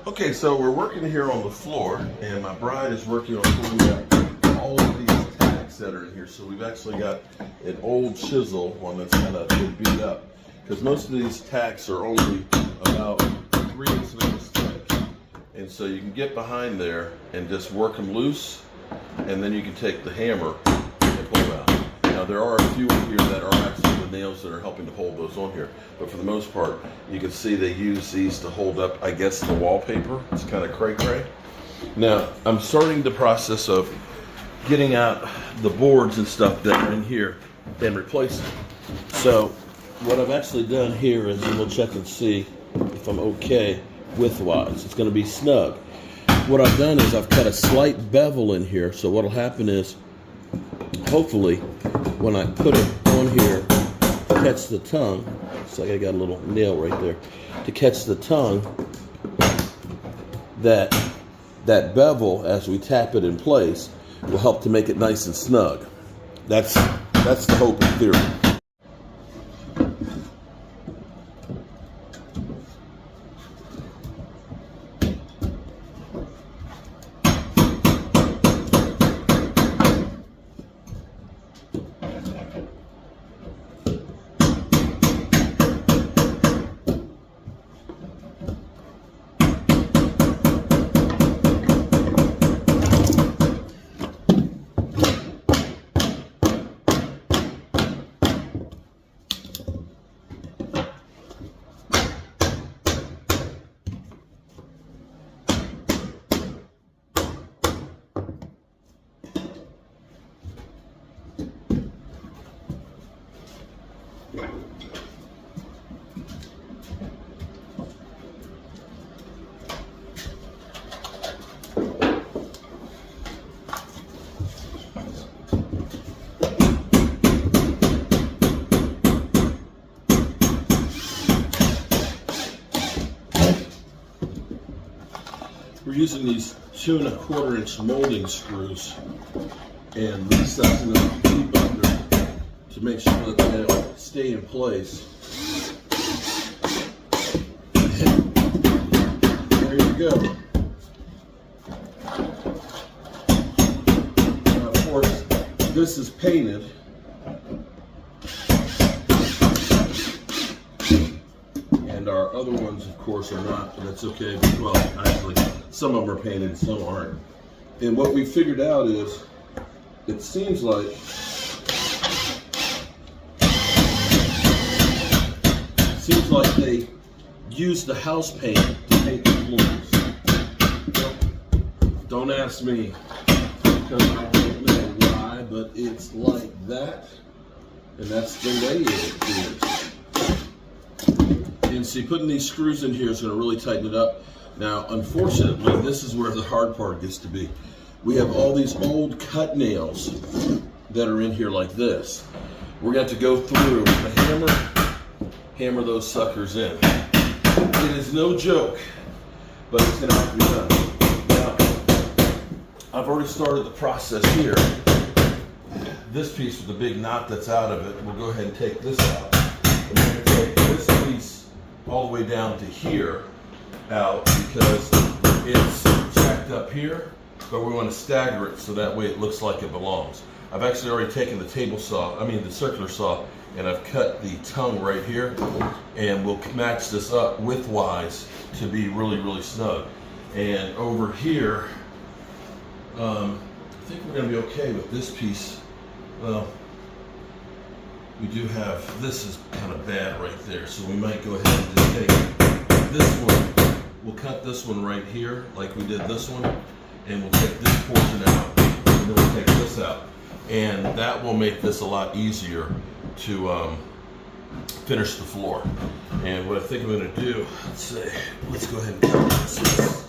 Okay, so we're working here on the floor, and my bride is working on pulling out all of these tacks that are in here. So we've actually got an old chisel, one that's kind of been beat up, because most of these tacks are only about 3/8 inches thick. And so you can get behind there and just work them loose, and then you can take the hammer and pull them out. Now there are a few in here that are actually the nails that are helping to hold those on here, but for the most part, you can see they use these to hold up, I guess, the wallpaper. It's kind of cray-cray. Now I'm starting the process of getting out the boards and stuff that are in here and replacing. So what I've actually done here is, and we'll check and see if I'm okay width-wise. It's going to be snug. What I've done is I've cut a slight bevel in here, so what'll happen is, hopefully, when I put it on here to catch the tongue, so I got a little nail right there, to catch the tongue, that bevel, as we tap it in place, will help to make it nice and snug. That's the hope and theory. We're using these 2 1/4 inch molding screws and recessing them deep under to make sure that they'll stay in place. There you go. Now, of course, this is painted. And our other ones, of course, are not, but that's okay. Well, actually, some of them are painted, some aren't. And what we figured out is, it seems like they use the house paint to paint the floors. Don't ask me, because I don't know why, but it's like that, and that's the way it is. And see, putting these screws in here is going to really tighten it up. Now, unfortunately, this is where the hard part gets to be. We have all these old cut nails that are in here like this. We're going to have to go through the hammer those suckers in. It is no joke, but it's going to have to be done. Now, I've already started the process here. This piece with the big knot that's out of it, we'll go ahead and take this out. And we're going to take this piece all the way down to here out, because it's jacked up here, but we want to stagger it so that way it looks like it belongs. I've actually already taken the the circular saw, and I've cut the tongue right here, and we'll match this up widthwise to be really, really snug. And over here, I think we're going to be okay with this piece. Well, we do have, this is kind of bad right there, so we might go ahead and just take this one. We'll cut this one right here, like we did this one, and we'll take this portion out, and then we'll take this out. And that will make this a lot easier to finish the floor. And what I think I'm going to do, let's go ahead and cut this.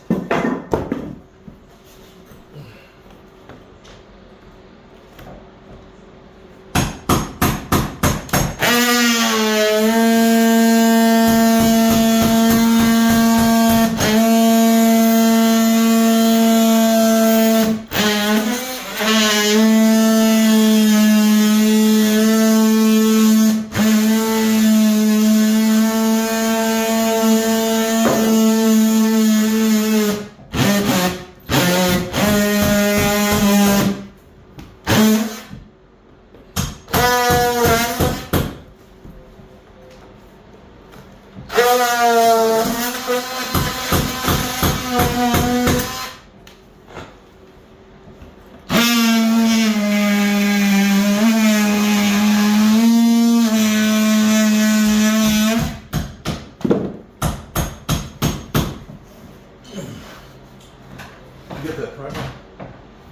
get that pry bar?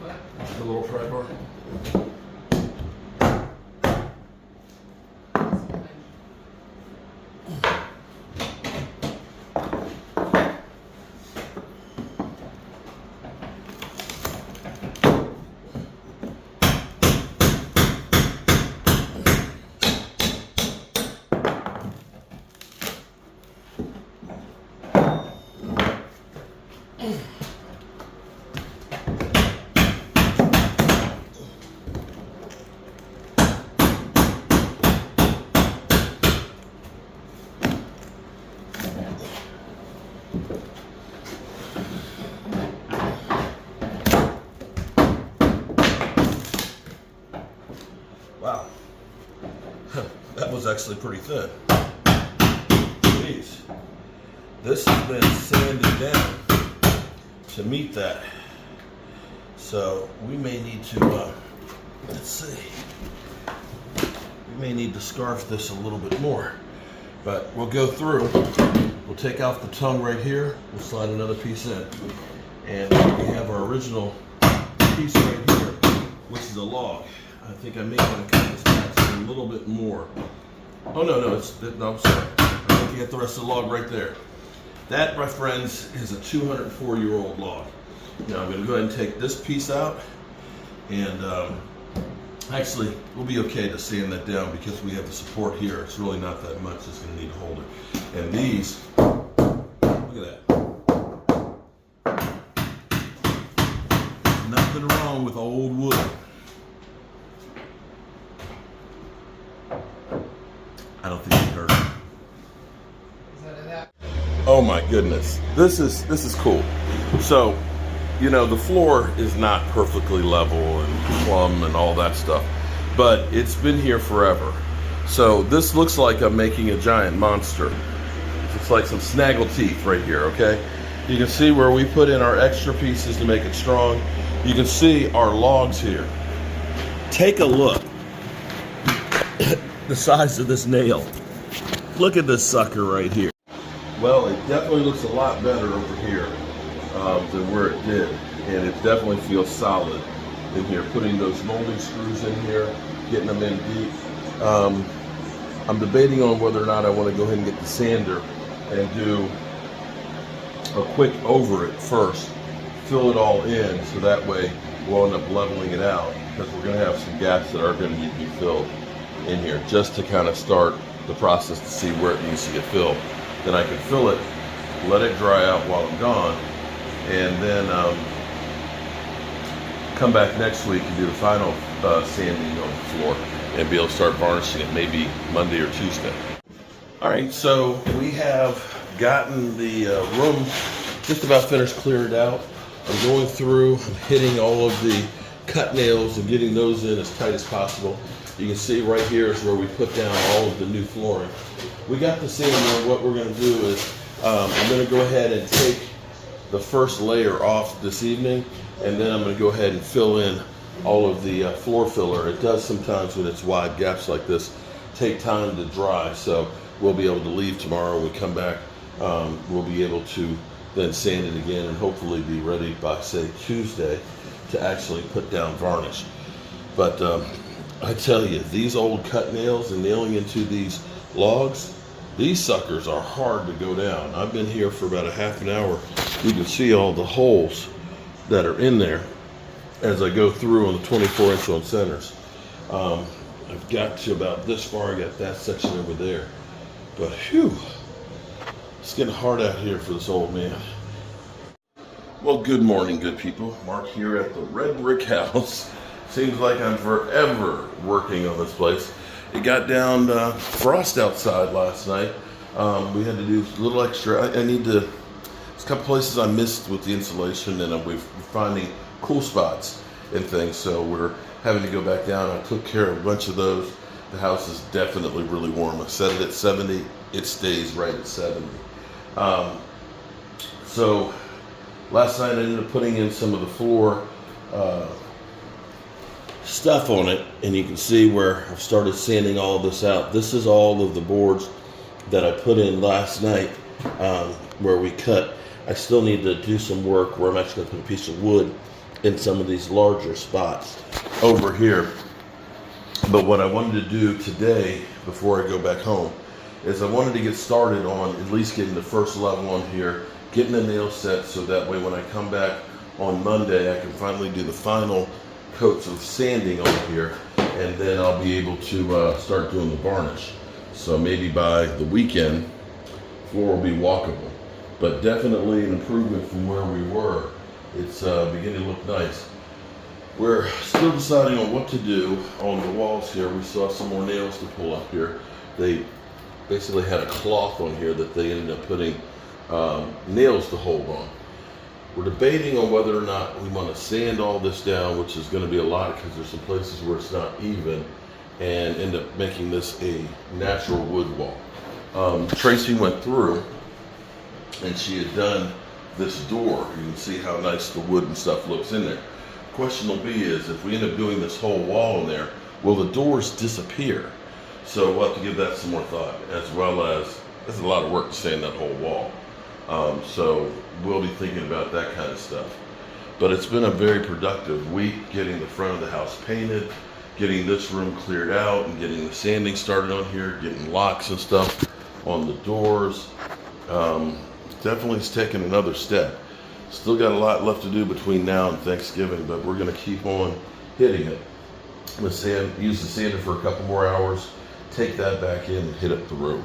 What? The little pry bar? Wow, that was actually pretty thin. Jeez. This has been sanded down to meet that. So we may need to, let's see, we may need to scarf this a little bit more. But we'll go through, we'll take off the tongue right here, we'll slide another piece in. And we have our original piece right here, which is a log. I think I may want to cut this back a little bit more. Oh no, no, I'm sorry. I'm looking at the rest of the log right there. That, my friends, is a 204-year-old log. Now I'm going to go ahead and take this piece out, and actually we'll be okay to sand that down because we have the support here. It's really not that much. It's going to need a holder. And these, look at that. Nothing wrong with old wood. I don't think you heard it. Oh my goodness, this is cool. So, you know, the floor is not perfectly level and plumb and all that stuff, but it's been here forever. So this looks like I'm making a giant monster. It's like some snaggle teeth right here, okay? You can see where we put in our extra pieces to make it strong. You can see our logs here. Take a look. The size of this nail. Look at this sucker right here. Well, it definitely looks a lot better over here than where it did, and it definitely feels solid in here. Putting those molding screws in here, getting them in deep. I'm debating on whether or not I want to go ahead and get the sander and do a quick over it first, fill it all in, so that way we'll end up leveling it out, because we're going to have some gaps that are going to need to be filled in here, just to kind of start the process to see where it needs to get filled. Then I can fill it, let it dry out while I'm gone, and then come back next week and do the final sanding on the floor and be able to start varnishing it maybe Monday or Tuesday. All right, so we have gotten the room just about finished, cleared out. I'm going through, I'm hitting all of the cut nails and getting those in as tight as possible. You can see right here is where we put down all of the new flooring. We got the sander. What we're going to do is I'm going to go ahead and take the first layer off this evening, and then I'm going to go ahead and fill in all of the floor filler. It does sometimes, when it's wide gaps like this, take time to dry, so we'll be able to leave tomorrow. When we come back, we'll be able to then sand it again and hopefully be ready by, say, Tuesday to actually put down varnish. But I tell you, these old cut nails and nailing into these logs, these suckers are hard to go down. I've been here for about a half an hour. You can see all the holes that are in there as I go through on the 24-inch on centers. I've got to about this far. I got that section over there. But whew, it's getting hard out here for this old man. Well, good morning, good people. Mark here at the Red Brick House. Seems like I'm forever working on this place. It got down frost outside last night. We had to do a little extra. I need to, there's a couple places I missed with the insulation, and we're finding cool spots and things, so we're having to go back down. I took care of a bunch of those. The house is definitely really warm. I set it at 70. It stays right at 70. So last night I ended up putting in some of the floor stuff on it, and you can see where I've started sanding all of this out. This is all of the boards that I put in last night, where we cut I still need to do some work where I'm actually going to put a piece of wood in some of these larger spots over here. But what I wanted to do today, before I go back home, is I wanted to get started on at least getting the first level on here, getting the nails set, so that way when I come back on Monday, I can finally do the final coats of sanding on here, and then I'll be able to start doing the varnish. So maybe by the weekend, floor will be walkable. But definitely an improvement from where we were. It's beginning to look nice. We're still deciding on what to do on the walls here. We saw some more nails to pull up here. They basically had a cloth on here that they ended up putting nails to hold on. We're debating on whether or not we want to sand all this down, which is going to be a lot because there's some places where it's not even, and end up making this a natural wood wall. Tracy went through and she had done this door. You can see how nice the wood and stuff looks in there. Question will be is, if we end up doing this whole wall in there, will the doors disappear? So we'll have to give that some more thought, as well as, it's a lot of work to sand that whole wall. So we'll be thinking about that kind of stuff. But it's been a very productive week getting the front of the house painted, getting this room cleared out, and getting the sanding started on here, getting locks and stuff on the doors. Definitely it's taken another step. Still got a lot left to do between now and Thanksgiving, but we're going to keep on hitting it. I'm going to use the sander for a couple more hours, take that back in, and hit up the road.